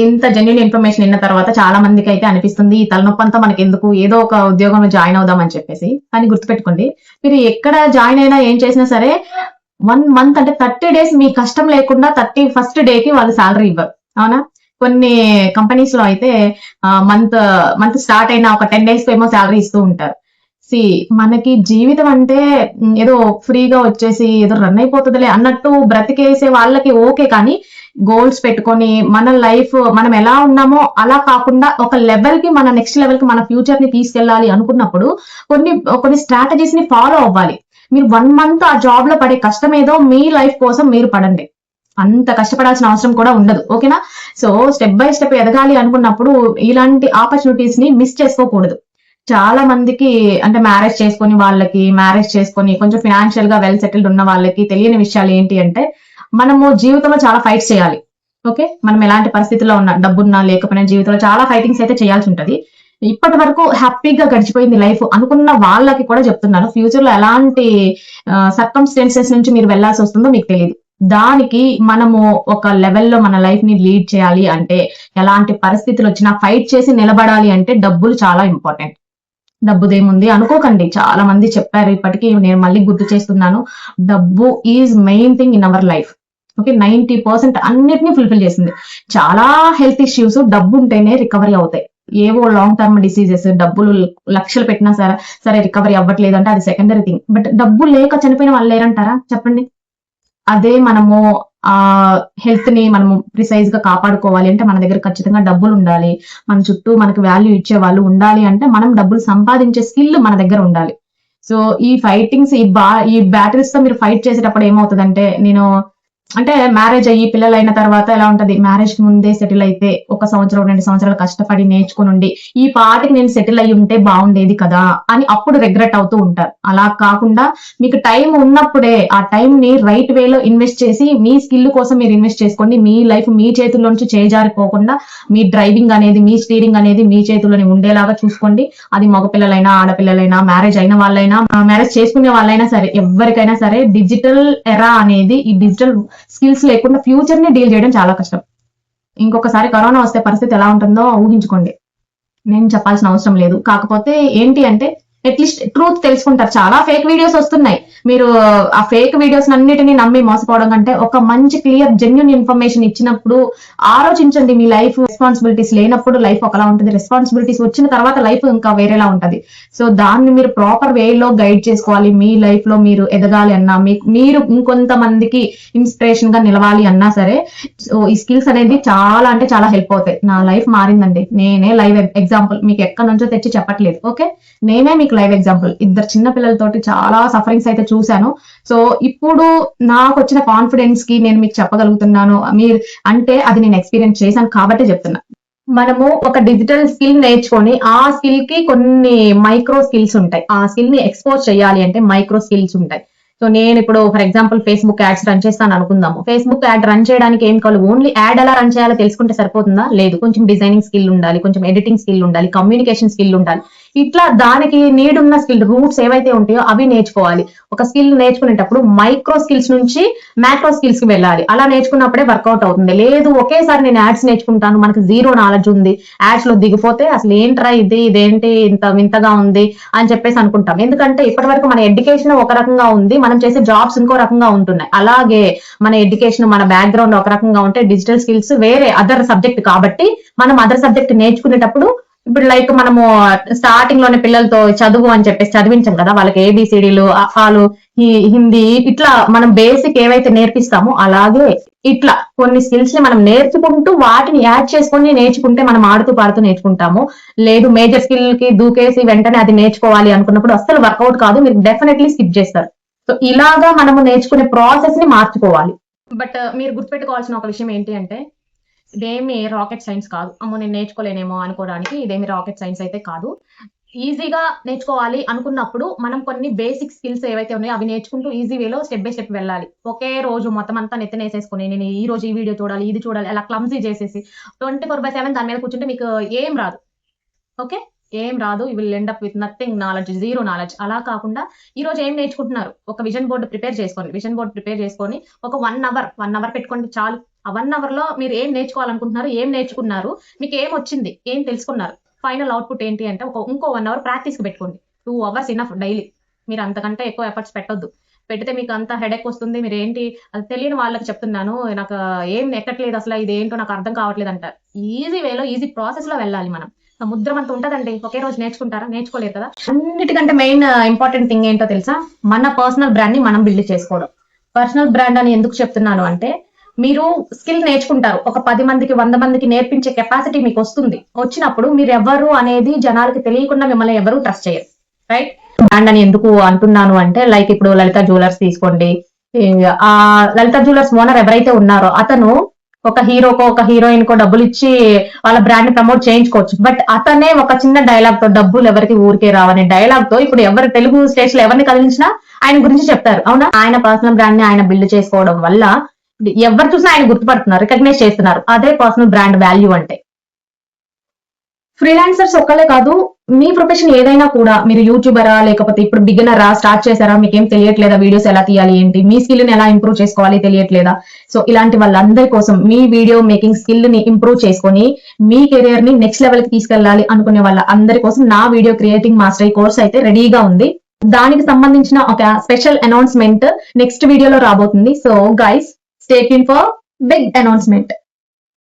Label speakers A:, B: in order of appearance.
A: ఇంత genuine information విన్న తర్వాత చాలా మందికి అయితే అనిపిస్తుంది ఈ తలనొప్పి అంతా మనకి ఎందుకు, ఏదో ఒక ఉద్యోగంలో జాయిన్ అవుదాం అని చెప్పేసి. కానీ గుర్తుపెట్టుకోండి, మీరు ఎక్కడ జాయిన్ అయినా ఏం చేసినా సరే 1 మంత్ అంటే 30 డేస్ మీ కష్టం లేకుండా 31st డేకి వాళ్ళు సాలరీ ఇవ్వరు. అవునా? కొన్ని కంపెనీస్ లో అయితే మంత్ మంత్ స్టార్ట్ అయిన ఒక 10 డేస్ ఏమో సాలరీ ఇస్తూ ఉంటారు. సి మనకి జీవితం అంటే ఏదో ఫ్రీగా వచ్చేసి ఏదో రన్ అయిపోతుందిలే అన్నట్టు బ్రతికేసే వాళ్ళకి ఓకే. కానీ గోల్స్ పెట్టుకొని మన లైఫ్ మనం ఎలా ఉన్నామో అలా కాకుండా ఒక లెవెల్ కి, మన నెక్స్ట్ లెవెల్ కి మన ఫ్యూచర్ ని తీసుకెళ్ళాలి అనుకున్నప్పుడు కొన్ని స్ట్రాటజీస్ ని ఫాలో అవ్వాలి. మీరు 1 మంత్ ఆ జాబ్ లో పడే కష్టం ఏదో మీ లైఫ్ కోసం మీరు పడండి. అంత కష్టపడాల్సిన అవసరం కూడా ఉండదు. ఓకేనా? సో స్టెప్ బై స్టెప్ ఎదగాలి అనుకున్నప్పుడు ఇలాంటి ఆపర్చునిటీస్ ని మిస్ చేసుకోకూడదు. చాలా మందికి అంటే మ్యారేజ్ చేసుకొని కొంచెం ఫినాన్షియల్ గా వెల్ సెటిల్డ్ ఉన్న వాళ్ళకి తెలియని విషయాలు ఏంటి అంటే, మనము జీవితంలో చాలా ఫైట్స్ చేయాలి. ఓకే, మనం ఎలాంటి పరిస్థితుల్లో ఉన్నా, డబ్బున్నా లేకపోయినా జీవితంలో చాలా ఫైటింగ్స్ అయితే చేయాల్సి ఉంటది. ఇప్పటి వరకు హ్యాపీగా గడిచిపోయింది లైఫ్ అనుకున్న వాళ్ళకి కూడా చెప్తున్నాను, ఫ్యూచర్ లో ఎలాంటి సర్కమ్స్టెన్సెస్ నుంచి మీరు వెళ్లాల్సి వస్తుందో మీకు తెలియదు. దానికి మనము ఒక లెవెల్లో మన లైఫ్ ని లీడ్ చేయాలి అంటే, ఎలాంటి పరిస్థితులు వచ్చినా ఫైట్ చేసి నిలబడాలి అంటే డబ్బులు చాలా ఇంపార్టెంట్. డబ్బుదేముంది అనుకోకండి, చాలా మంది చెప్పారు, ఇప్పటికీ నేను మళ్ళీ గుర్తు చేస్తున్నాను. డబ్బు is main thing in our life. Okay, 90% అన్నిటినీ ఫుల్ఫిల్ చేసింది. చాలా హెల్త్ ఇష్యూస్ డబ్బు ఉంటేనే రికవరీ అవుతాయి. ఏవో లాంగ్ టర్మ్ డిసీజెస్ డబ్బులు లక్షలు పెట్టినా సరే రికవరీ అవ్వట్లేదు అంటే అది సెకండరీ థింగ్. బట్ డబ్బు లేక చనిపోయిన వాళ్ళు లేరంటారా చెప్పండి? అదే మనము ఆ హెల్త్ ని మనము ప్రిసైజ్ గా కాపాడుకోవాలి అంటే మన దగ్గర ఖచ్చితంగా డబ్బులు ఉండాలి. మన చుట్టూ మనకు వాల్యూ ఇచ్చే వాళ్ళు ఉండాలి అంటే మనం డబ్బులు సంపాదించే స్కిల్ మన దగ్గర ఉండాలి. సో ఈ ఫైటింగ్స్ ఈ బ్యాటిల్స్ తో మీరు ఫైట్ చేసేటప్పుడు ఏమవుతుందంటే, నేను అంటే మ్యారేజ్ అయ్యి పిల్లలైన తర్వాత ఎలా ఉంటది, మ్యారేజ్ కి ముందే సెటిల్ అయితే 1 సంవత్సరం 2 సంవత్సరాలు కష్టపడి నేర్చుకుని ఈ పాటికి నేను సెటిల్ అయ్యి ఉంటే బాగుండేది కదా అని అప్పుడు రిగ్రెట్ అవుతూ ఉంటారు. అలా కాకుండా మీకు టైం ఉన్నప్పుడే ఆ టైం ని రైట్ వేలో ఇన్వెస్ట్ చేసి మీ స్కిల్ కోసం మీరు ఇన్వెస్ట్ చేసుకోండి. మీ లైఫ్ మీ చేతుల్లోంచి చేజారిపోకుండా మీ డ్రైవింగ్ అనేది, మీ స్టీరింగ్ అనేది మీ చేతుల్లోనే ఉండేలాగా చూసుకోండి. అది మగపిల్లలైనా ఆడపిల్లలైనా, మ్యారేజ్ అయిన వాళ్ళైనా, మ్యారేజ్ చేసుకునే వాళ్ళైనా సరే, ఎవరికైనా సరే డిజిటల్ ఎరా అనేది, ఈ డిజిటల్ స్కిల్స్ లేకుండా ఫ్యూచర్ ని డీల్ చేయడం చాలా కష్టం. ఇంకొకసారి కరోనా వస్తే పరిస్థితి ఎలా ఉంటుందో ఊహించుకోండి. నేను చెప్పాల్సిన అవసరం లేదు. కాకపోతే ఏంటి అంటే, అట్లీస్ట్ ట్రూత్ తెలుసుకుంటారు. చాలా ఫేక్ వీడియోస్ వస్తున్నాయి. మీరు ఆ ఫేక్ వీడియోస్ అన్నిటిని నమ్మి మోసపోవడం కంటే ఒక మంచి క్లియర్ జెన్యున్ ఇన్ఫర్మేషన్ ఇచ్చినప్పుడు ఆలోచించండి. మీ లైఫ్ రెస్పాన్సిబిలిటీస్ లేనప్పుడు లైఫ్ ఒకలా ఉంటుంది, రెస్పాన్సిబిలిటీస్ వచ్చిన తర్వాత లైఫ్ ఇంకా వేరేలా ఉంటది. సో దాన్ని మీరు ప్రాపర్ వేలో గైడ్ చేసుకోవాలి. మీ లైఫ్ లో మీరు ఎదగాలి అన్నా, మీరు ఇంకొంతమందికి ఇన్స్పిరేషన్ గా నిలవాలి అన్నా సరే, సో ఈ స్కిల్స్ అనేది చాలా అంటే చాలా హెల్ప్ అవుతాయి. నా లైఫ్ మారిందండి. నేనే లైవ్ ఎగ్జాంపుల్, మీకు ఎక్కడి నుంచో తెచ్చి చెప్పట్లేదు. ఓకే, నేనే మీకు లైవ్ ఎగ్జాంపుల్. 2 చిన్న పిల్లలతోటి చాలా సఫరింగ్స్ అయితే చూశాను. సో ఇప్పుడు నాకు వచ్చిన కాన్ఫిడెన్స్ కి నేను మీకు చెప్పగలుగుతున్నాను మీరు అంటే, అది నేను ఎక్స్పీరియన్స్ చేశాను కాబట్టి చెప్తున్నా. మనము ఒక డిజిటల్ స్కిల్ నేర్చుకొని ఆ స్కిల్ కి కొన్ని మైక్రో స్కిల్స్ ఉంటాయి. ఆ స్కిల్ ని ఎక్స్పోజ్ చేయాలి అంటే మైక్రో స్కిల్స్ ఉంటాయి. సో నేను ఇప్పుడు for example Facebook ads run చేస్తాను అనుకుందాము. ఫేస్బుక్ యాడ్ రన్ చేయడానికి ఏం కావాలి, ఓన్లీ యాడ్ ఎలా రన్ చేయాలో తెలుసుకుంటే సరిపోతుందా? లేదు. కొంచెం డిజైనింగ్ స్కిల్ ఉండాలి, కొంచెం ఎడిటింగ్ స్కిల్ ఉండాలి, కమ్యూనికేషన్ స్కిల్ ఉండాలి. ఇట్లా దానికి నీడ్ ఉన్న స్కిల్ రూట్స్ ఏవైతే ఉంటాయో అవి నేర్చుకోవాలి. ఒక స్కిల్ నేర్చుకునేటప్పుడు మైక్రో స్కిల్స్ నుంచి మ్యాక్రో స్కిల్స్ కి వెళ్ళాలి. అలా నేర్చుకున్నప్పుడే వర్కౌట్ అవుతుంది. లేదు ఒకేసారి నేను యాడ్స్ నేర్చుకుంటాను, మనకు జీరో నాలెడ్జ్ ఉంది, యాడ్స్ లో దిగిపోతే అసలు ఏంట్రా ఇదేంటి ఇంత వింతగా ఉంది అని చెప్పేసి అనుకుంటాం. ఎందుకంటే ఇప్పటి వరకు మన ఎడ్యుకేషన్ ఒక రకంగా ఉంది, మనం చేసే జాబ్స్ ఇంకో రకంగా ఉంటున్నాయి. అలాగే మన ఎడ్యుకేషన్, మన బ్యాక్గ్రౌండ్ ఒక రకంగా ఉంటే డిజిటల్ స్కిల్స్ వేరే అదర్ సబ్జెక్ట్ కాబట్టి మనం అదర్ సబ్జెక్ట్ నేర్చుకునేటప్పుడు, ఇప్పుడు లైక్ మనము స్టార్టింగ్ లోనే పిల్లలతో చదువు అని చెప్పేసి చదివించాం కదా, వాళ్ళకి ఏబిసిడీలు, అహాలు, హిందీ, ఇట్లా మనం బేసిక్ ఏవైతే నేర్పిస్తామో అలాగే ఇట్లా కొన్ని స్కిల్స్ ని మనం నేర్చుకుంటూ వాటిని యాడ్ చేసుకొని నేర్చుకుంటే మనం ఆడుతూ పాడుతూ నేర్చుకుంటాము. లేదు మేజర్ స్కిల్ కి దూకేసి వెంటనే అది నేర్చుకోవాలి అనుకున్నప్పుడు అస్సలు వర్కౌట్ కాదు, మీరు డెఫినెట్లీ స్కిప్ చేస్తారు. సో ఇలాగా మనము నేర్చుకునే ప్రాసెస్ ని మార్చుకోవాలి. బట్ మీరు గుర్తుపెట్టుకోవాల్సిన ఒక విషయం ఏంటి అంటే, ఇదేమి రాకెట్ సైన్స్ కాదు. అమ్మో నేను నేర్చుకోలేనేమో అనుకోవడానికి ఇదేమి రాకెట్ సైన్స్ అయితే కాదు. ఈజీగా నేర్చుకోవాలి అనుకున్నప్పుడు మనం కొన్ని బేసిక్ స్కిల్స్ ఏవైతే ఉన్నాయో అవి నేర్చుకుంటూ ఈజీ వేలో స్టెప్ బై స్టెప్ వెళ్ళాలి. ఒకే రోజు మొత్తం అంతా నెత్తినేసేసుకొని నేను ఈ రోజు ఈ వీడియో చూడాలి, ఇది చూడాలి, అలా క్లమ్జీ చేసేసి 24/7 దాని మీద కూర్చుంటే మీకు ఏం రాదు. ఓకే, ఏం రాదు. You will end up with nothing knowledge, zero knowledge. అలా కాకుండా ఈ రోజు ఏం నేర్చుకుంటున్నారు, ఒక విజన్ బోర్డు ప్రిపేర్ చేసుకోండి. విజన్ బోర్డు ప్రిపేర్ చేసుకొని ఒక 1 అవర్ పెట్టుకోండి చాలు. ఆ 1 అవర్ లో మీరు ఏం నేర్చుకోవాలనుకుంటున్నారు, ఏం నేర్చుకున్నారు, మీకు ఏం వచ్చింది, ఏం తెలుసుకున్నారు, ఫైనల్ అవుట్పుట్ ఏంటి అంటే ఇంకో 1 అవర్ ప్రాక్టీస్ కి పెట్టుకోండి. 2 అవర్స్ ఇనఫ్ డైలీ. మీరు అంతకంటే ఎక్కువ ఎఫర్ట్స్ పెట్టొద్దు. పెడితే మీకు అంత హెడేక్ వస్తుంది. మీరు ఏంటి అది తెలియని వాళ్ళకి చెప్తున్నాను, నాకు ఏం ఎక్కట్లేదు, అసలు ఇది ఏంటో నాకు అర్థం కావట్లేదు అంటారు. ఈజీ వేలో, ఈజీ ప్రాసెస్ లో వెళ్ళాలి మనం. సముద్రం అంత ఉంటదండి, ఒకే రోజు నేర్చుకుంటారా? నేర్చుకోలేరు కదా. అన్నిటికంటే మెయిన్ ఇంపార్టెంట్ థింగ్ ఏంటో తెలుసా? మన పర్సనల్ బ్రాండ్ ని మనం బిల్డ్ చేసుకోవడం. పర్సనల్ బ్రాండ్ అని ఎందుకు చెప్తున్నాను అంటే, మీరు స్కిల్ నేర్చుకుంటారు, ఒక 10 మందికి 100 మందికి నేర్పించే కెపాసిటీ మీకు వస్తుంది. వచ్చినప్పుడు మీరు ఎవరు అనేది జనాలకి తెలియకుండా మిమ్మల్ని ఎవరు ట్రస్ట్ చేయరు. రైట్? బ్రాండ్ అని ఎందుకు అంటున్నాను అంటే, లైక్ ఇప్పుడు లలిత జ్యువెలర్స్ తీసుకోండి. ఆ లలిత జ్యువెలర్స్ ఓనర్ ఎవరైతే ఉన్నారో అతను ఒక హీరోకో ఒక హీరోయిన్ కో డబ్బులు ఇచ్చి వాళ్ళ బ్రాండ్ ని ప్రమోట్ చేయించుకోవచ్చు. బట్ అతనే ఒక చిన్న డైలాగ్ తో, డబ్బులు ఎవరికి ఊరికే రావనే డైలాగ్ తో ఇప్పుడు ఎవరు తెలుగు స్టేట్స్ లో ఎవరిని కదిలించినా ఆయన గురించి చెప్తారు. అవునా? ఆయన పర్సనల్ బ్రాండ్ ని ఆయన బిల్డ్ చేసుకోవడం వల్ల ఎవరు చూసినా ఆయన గుర్తుపడుతున్నారు, రికగ్నైజ్ చేస్తున్నారు. అదే పర్సనల్ బ్రాండ్ వాల్యూ అంటే. ఫ్రీలాన్సర్స్ ఒక్కలే కాదు, మీ ప్రొఫెషన్ ఏదైనా కూడా, మీరు యూట్యూబరా లేకపోతే ఇప్పుడు బిగినరా, స్టార్ట్ చేశారా, మీకేం తెలియట్లేదా వీడియోస్ ఎలా తీయాలి ఏంటి, మీ స్కిల్ ని ఎలా ఇంప్రూవ్ చేసుకోవాలి తెలియట్లేదా, సో ఇలాంటి వాళ్ళందరి కోసం మీ వీడియో మేకింగ్ స్కిల్ ని ఇంప్రూవ్ చేసుకొని మీ కెరియర్ ని నెక్స్ట్ లెవెల్ కి తీసుకెళ్ళాలి అనుకునే వాళ్ళ అందరి కోసం నా వీడియో క్రియేటింగ్ మాస్టరీ కోర్స్ అయితే రెడీగా ఉంది. దానికి సంబంధించిన ఒక స్పెషల్ అనౌన్స్మెంట్ నెక్స్ట్ వీడియోలో రాబోతుంది. So guys, stay tune for big announcement.